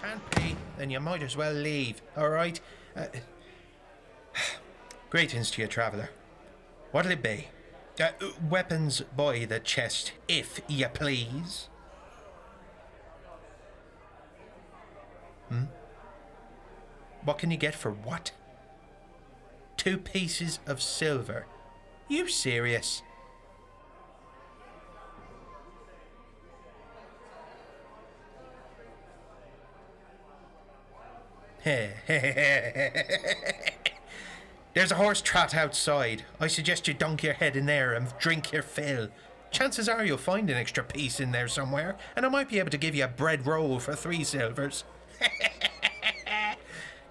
can't pay, then you might as well leave, alright? Greetings to you, traveller. What'll it be? Weapons by the chest, if you please. What can you get for what? 2 pieces of silver. You serious? There's a horse trot outside. I suggest you dunk your head in there and drink your fill. Chances are you'll find an extra piece in there somewhere, and I might be able to give you a bread roll for 3 silvers.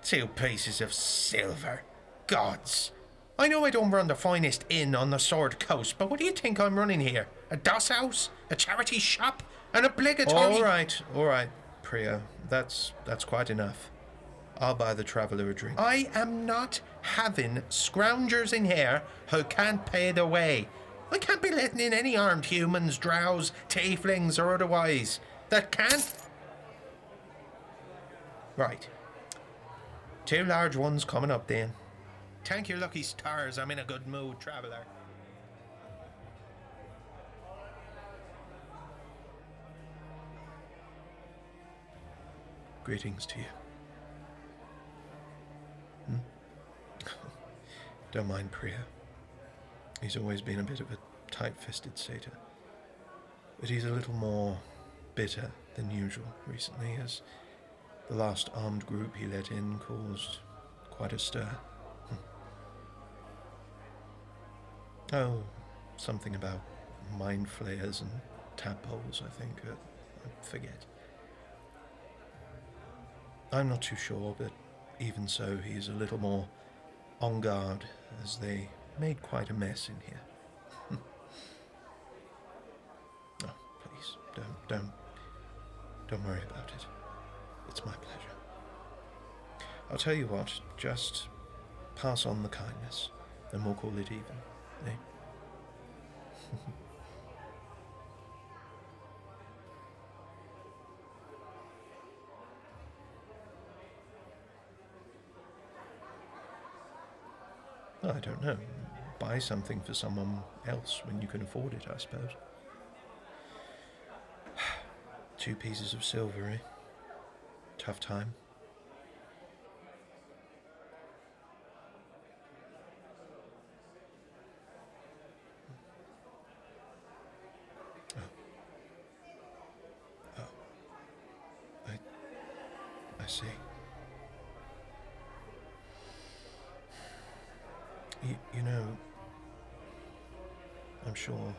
2 pieces of silver. Gods. I know I don't run the finest inn on the Sword Coast, but what do you think I'm running here? A doss house? A charity shop? An obligatory... All right, Priya. That's quite enough. I'll buy the traveller a drink. I am not having scroungers in here who can't pay their way. I can't be letting in any armed humans, drows, tieflings or otherwise that can't... Right. 2 large ones coming up then. Thank your lucky stars, I'm in a good mood, traveller. Greetings to you. Don't mind Priya. He's always been a bit of a tight-fisted satyr. But he's a little more bitter than usual recently, as the last armed group he let in caused quite a stir. Oh, something about mind flayers and tadpoles, I think. I forget. I'm not too sure, but even so, he's a little more on guard, as they made quite a mess in here. Oh, please, don't worry about it. It's my pleasure. I'll tell you what, just pass on the kindness, and we'll call it even, eh? I don't know. Buy something for someone else when you can afford it, I suppose. 2 pieces of silver, eh? Tough time. I see. You know, I'm sure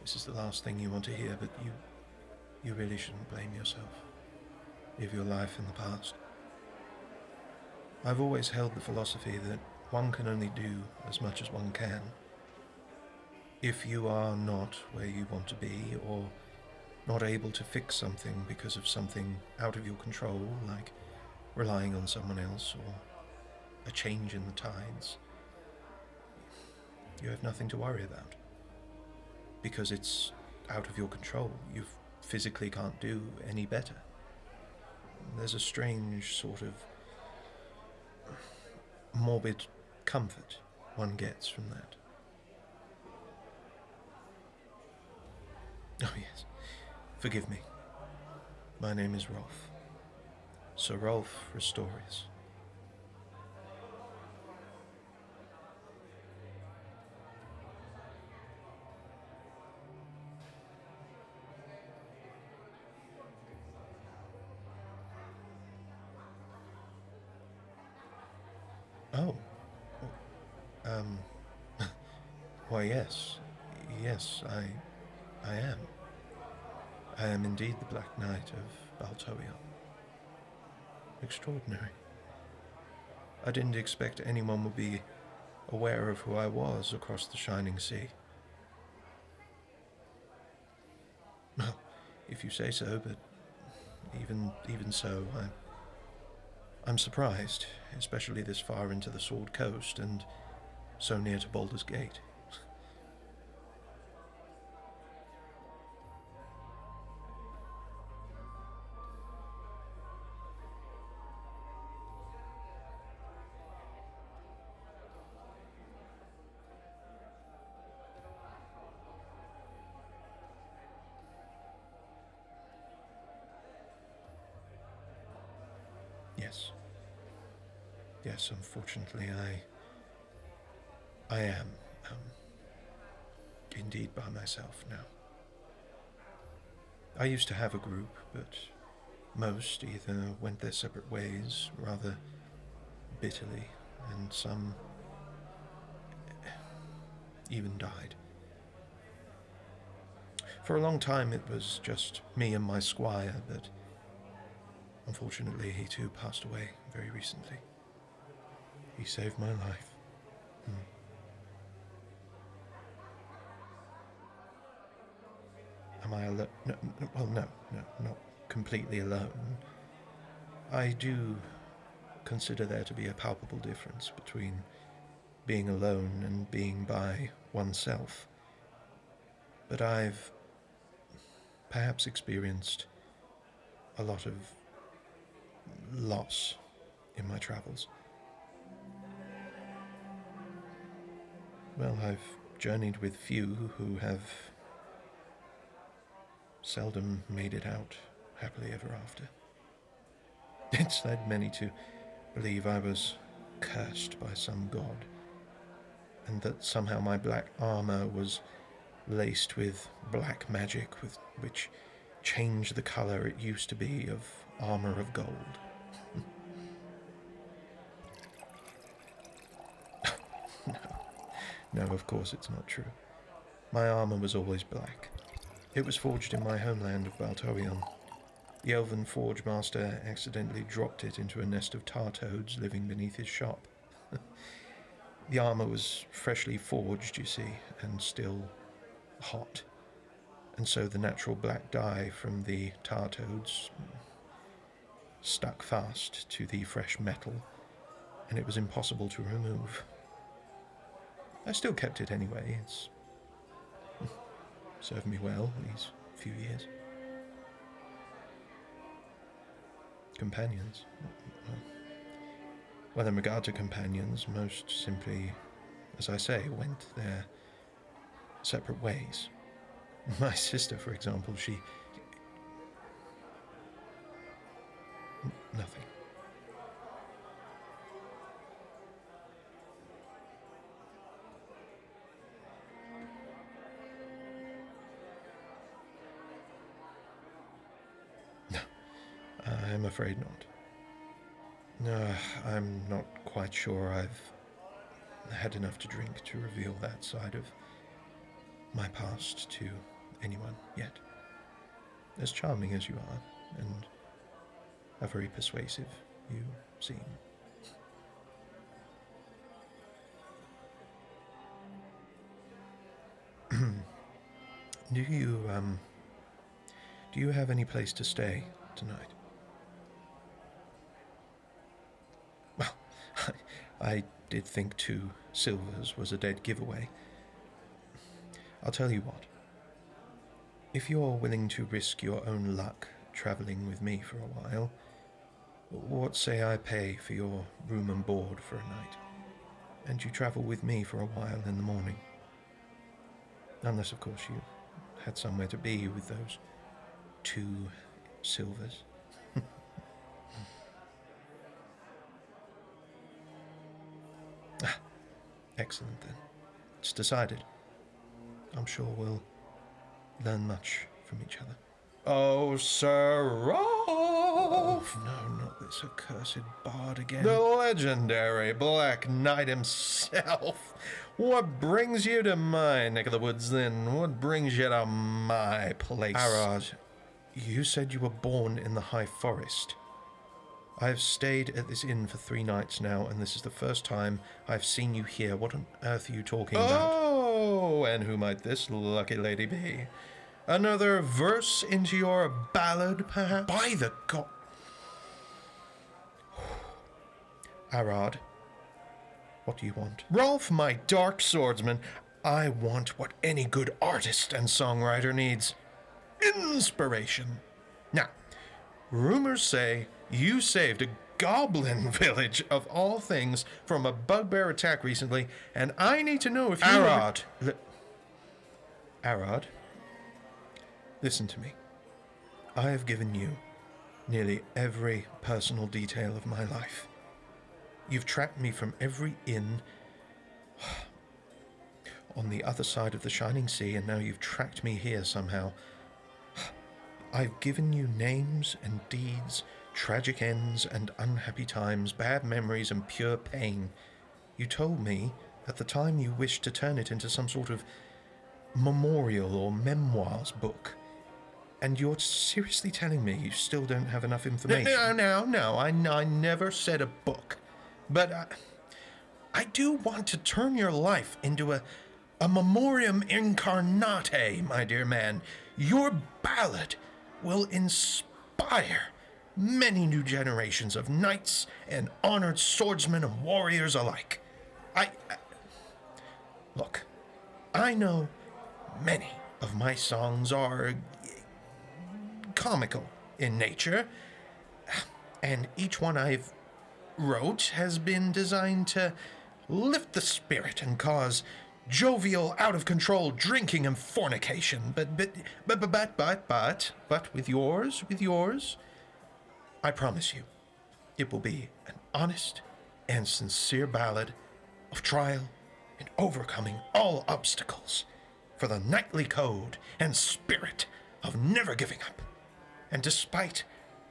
this is the last thing you want to hear, but you really shouldn't blame yourself. Live your life in the past. I've always held the philosophy that one can only do as much as one can. If you are not where you want to be, or not able to fix something because of something out of your control, like relying on someone else or a change in the tides, you have nothing to worry about. Because it's out of your control. You physically can't do any better. There's a strange sort of morbid comfort one gets from that. Oh yes, forgive me. My name is Rolf. Sir Rolf Restorius. Oh. Why, yes. Yes, I am. I am indeed the Black Knight of Baltoion. Extraordinary. I didn't expect anyone would be aware of who I was across the shining sea. Well, if you say so, but even so, I'm surprised, especially this far into the Sword Coast and so near to Baldur's Gate. Yes, unfortunately, I am, indeed by myself now. I used to have a group, but most either went their separate ways rather bitterly, and some even died. For a long time it was just me and my squire, but unfortunately he too passed away very recently. He saved my life. Am I alone? No, well, no, not completely alone. I do consider there to be a palpable difference between being alone and being by oneself. But I've perhaps experienced a lot of loss in my travels. Well, I've journeyed with few who have seldom made it out happily ever after. It's led many to believe I was cursed by some god, and that somehow my black armor was laced with black magic which changed the color it used to be of armor of gold. No, of course it's not true. My armor was always black. It was forged in my homeland of Baltorion. The elven forge master accidentally dropped it into a nest of tar toads living beneath his shop. The armor was freshly forged, you see, and still hot. And so the natural black dye from the tar toads stuck fast to the fresh metal, and it was impossible to remove. I still kept it anyway. It's served me well these few years. Companions? Well, in regard to companions, most simply, as I say, went their separate ways. My sister, for example, she... Nothing. No, I'm afraid not. No, I'm not quite sure I've had enough to drink to reveal that side of my past to anyone yet. As charming as you are, and how very persuasive you seem. Do you have any place to stay tonight? Well, I did think 2 silvers was a dead giveaway. I'll tell you what. If you're willing to risk your own luck travelling with me for a while, what say I pay for your room and board for a night, and you travel with me for a while in the morning? Unless, of course, you had somewhere to be with those 2 silvers. Excellent, then. It's decided. I'm sure we'll learn much from each other. Oh, Sir Rolf! No, not this accursed bard again. The legendary Black Knight himself. What brings you to my neck of the woods, then? What brings you to my place? Arad, you said you were born in the High Forest. I have stayed at this inn for 3 nights now, and this is the first time I've seen you here. What on earth are you talking about? Oh, and who might this lucky lady be? Another verse into your ballad, perhaps? By the god... Arad, what do you want? Rolf, my dark swordsman, I want what any good artist and songwriter needs. Inspiration. Now, rumors say you saved a goblin village, of all things, from a bugbear attack recently, and I need to know if you... Arad! Arad, listen to me. I have given you nearly every personal detail of my life. You've tracked me from every inn on the other side of the shining sea, and now you've tracked me here somehow. I've given you names and deeds, tragic ends and unhappy times, bad memories and pure pain. You told me at the time you wished to turn it into some sort of memorial or memoirs book. And you're seriously telling me you still don't have enough information? No, I never said a book. But I do want to turn your life into a memoriam incarnate, my dear man. Your ballad will inspire many new generations of knights and honored swordsmen and warriors alike. Look, I know many of my songs are comical in nature, and each one I've wrote has been designed to lift the spirit and cause jovial, out-of-control drinking and fornication. But with yours, I promise you, it will be an honest and sincere ballad of trial and overcoming all obstacles for the knightly code and spirit of never giving up. And despite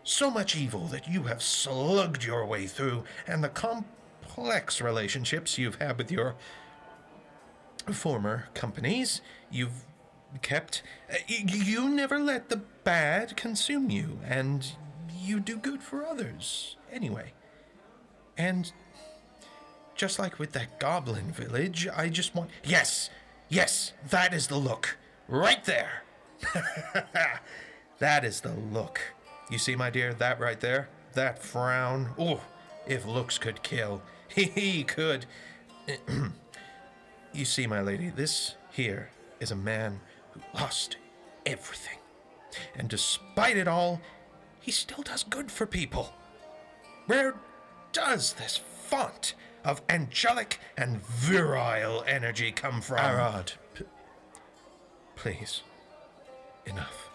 so much evil that you have slugged your way through, and the complex relationships you've had with your former companies you've kept, you never let the bad consume you, and you do good for others anyway. And just like with that goblin village, I just want... Yes, that is the look. Right there. That is the look. You see, my dear, that right there? That frown? Oh, if looks could kill. He could. You see, my lady, this here is a man who lost everything. And despite it all, he still does good for people. Where does this font of angelic and virile energy come from? Arad, please, enough.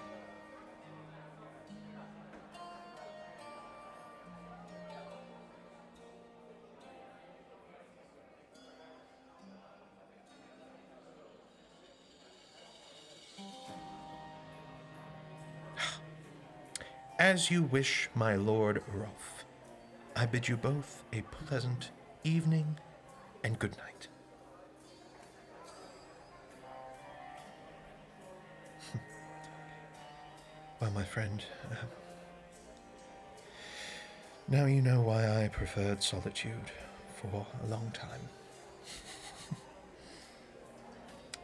As you wish, my lord Rolf. I bid you both a pleasant evening and good night. Well, my friend, now you know why I preferred solitude for a long time.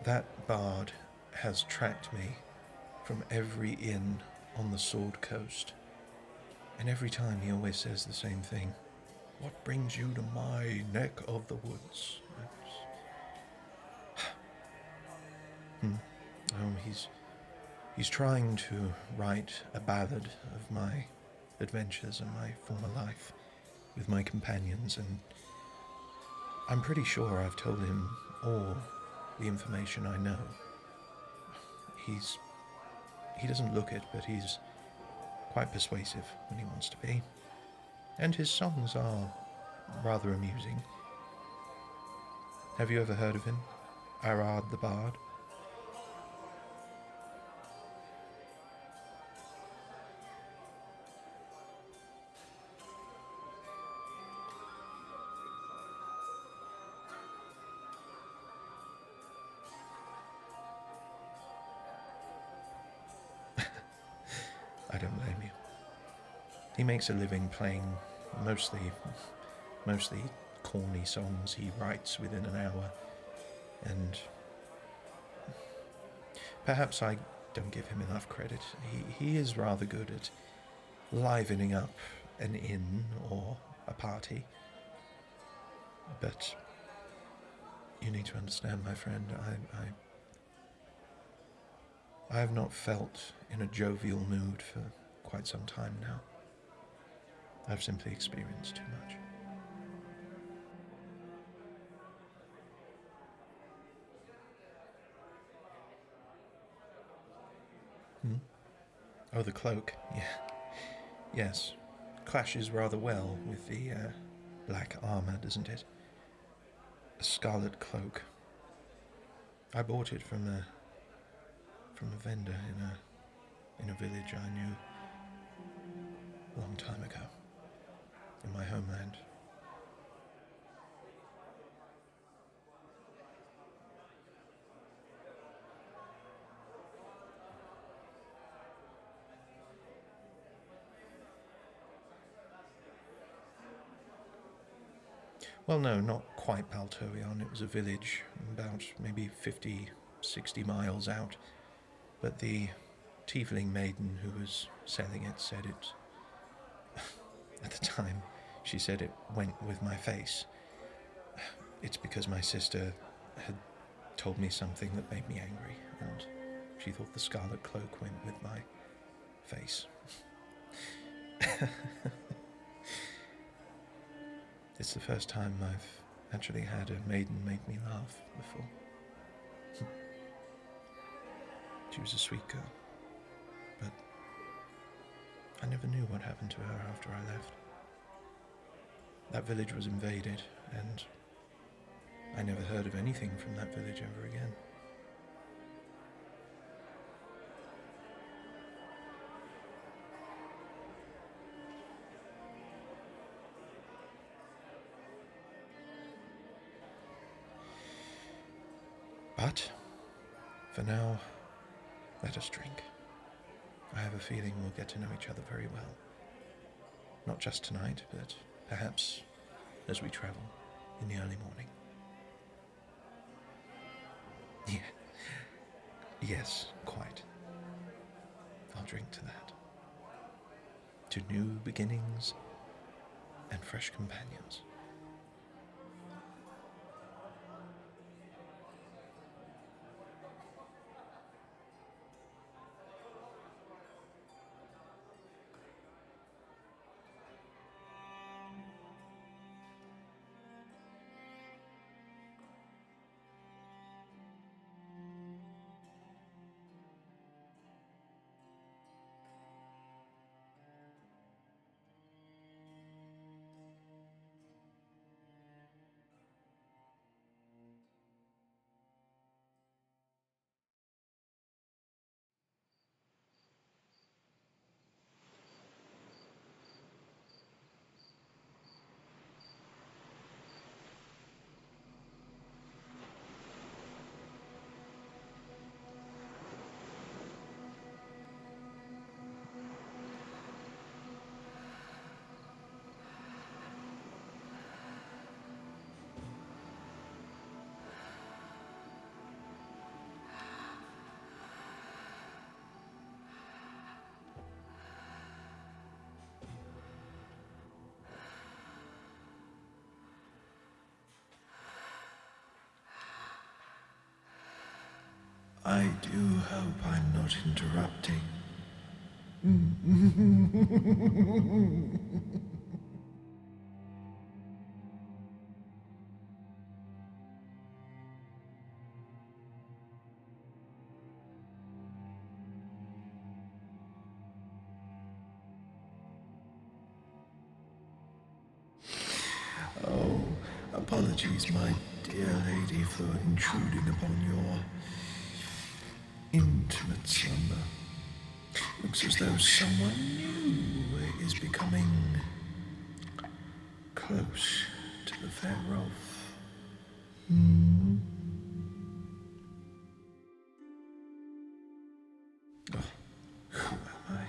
That bard has tracked me from every inn on the Sword Coast, and every time he always says the same thing. What brings you to my neck of the woods? He's trying to write a ballad of my adventures and my former life with my companions, and I'm pretty sure I've told him all the information I know. He doesn't look it, but he's quite persuasive when he wants to be. And his songs are rather amusing. Have you ever heard of him? Arad the Bard? I don't blame you. He makes a living playing mostly corny songs he writes within an hour, and perhaps I don't give him enough credit. He is rather good at livening up an inn or a party. But you need to understand, my friend, I have not felt in a jovial mood for quite some time now. I've simply experienced too much. Oh, the cloak. Yeah. Yes. Clashes rather well with the black armor, doesn't it? A scarlet cloak. I bought it from a vendor in a village I knew a long time ago, in my homeland. Well, no, not quite Baltorion. It was a village about maybe 50, 60 miles out. But the tiefling maiden who was selling it said it... At the time, she said it went with my face. It's because my sister had told me something that made me angry, and she thought the scarlet cloak went with my face. It's the first time I've actually had a maiden make me laugh before. She was a sweet girl, but I never knew what happened to her after I left. That village was invaded, and I never heard of anything from that village ever again. But, for now, let us drink. I have a feeling we'll get to know each other very well. Not just tonight, but perhaps as we travel in the early morning. Yes, quite. I'll drink to that. To new beginnings and fresh companions. I do hope I'm not interrupting. Oh, apologies, my dear lady, for intruding upon your intimate slumber. Looks as though someone new is becoming close to the fair Rolf. Oh, who am I?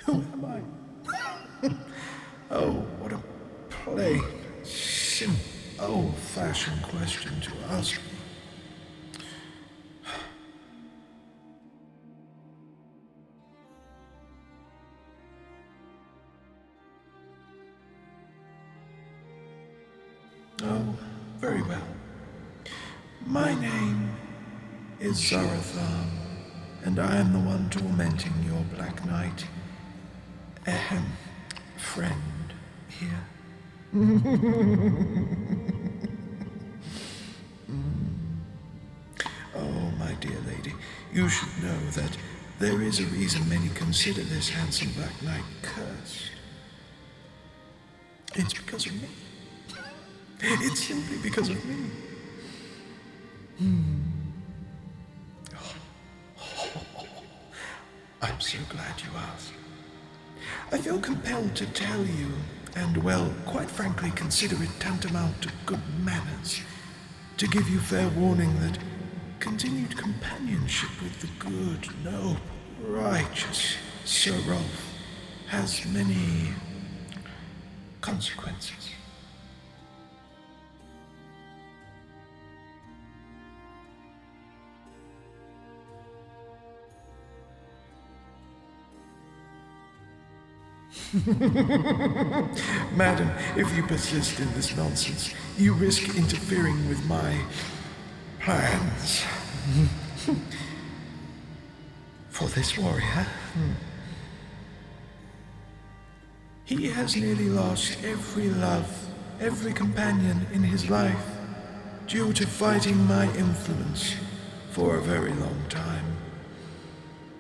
Who am I? Oh, what a plain, simple, old-fashioned question to ask me. Oh, very well. My name is Zarathan, and I am the one tormenting your Black Knight. Friend here. Oh, my dear lady, you should know that there is a reason many consider this handsome Black Knight cursed. It's because of me. It's simply because of me. I'm so glad you asked. I feel compelled to tell you, and well, quite frankly, consider it tantamount to good manners, to give you fair warning that continued companionship with the good, noble, righteous Sir Rolf has many consequences. Madam, if you persist in this nonsense, you risk interfering with my plans. For this warrior, he has nearly lost every love, every companion in his life, due to fighting my influence for a very long time.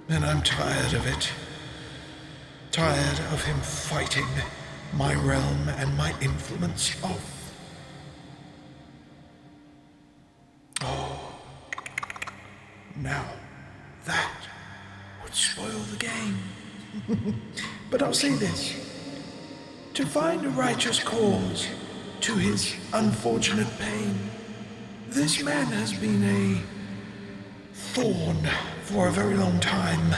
And I'm tired of it. Tired of him fighting my realm and my influence off. Oh, now that would spoil the game. But I'll say this. To find a righteous cause to his unfortunate pain, this man has been a thorn for a very long time.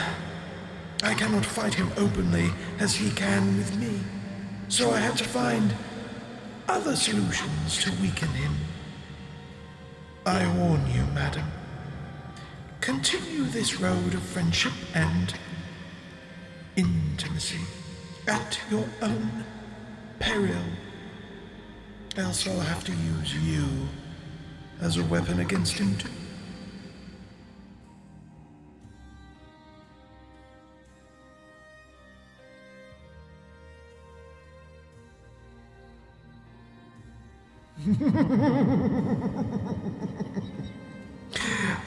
I cannot fight him openly as he can with me, so I had to find other solutions to weaken him. I warn you, madam, continue this road of friendship and intimacy at your own peril, else I'll have to use you as a weapon against him too.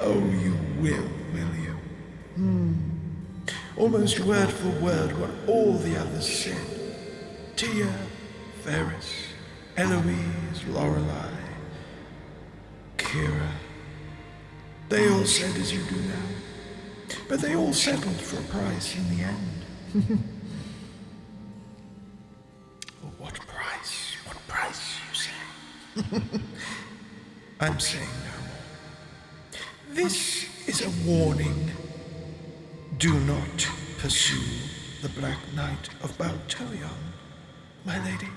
Oh, you will you? Almost word for word what all the others said. Tia, Ferris, Eloise, Lorelei, Kira. They all said as you do now. But they all settled for a price in the end. What price? What price, you say? I'm saying no more. This is a warning. Do not pursue the Black Knight of Baltoyon, my lady.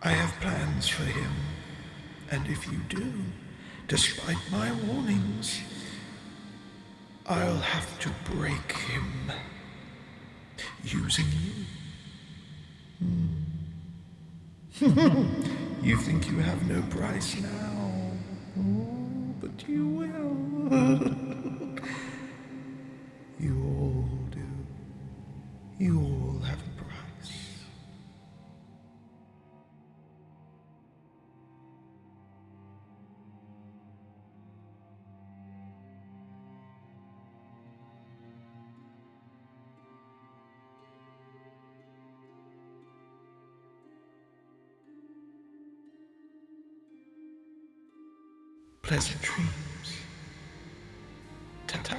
I have plans for him, and if you do, despite my warnings, I'll have to break him using you. You think you have no price now, but you will. You all do. You all have a price. Pleasant dreams. Ta-ta.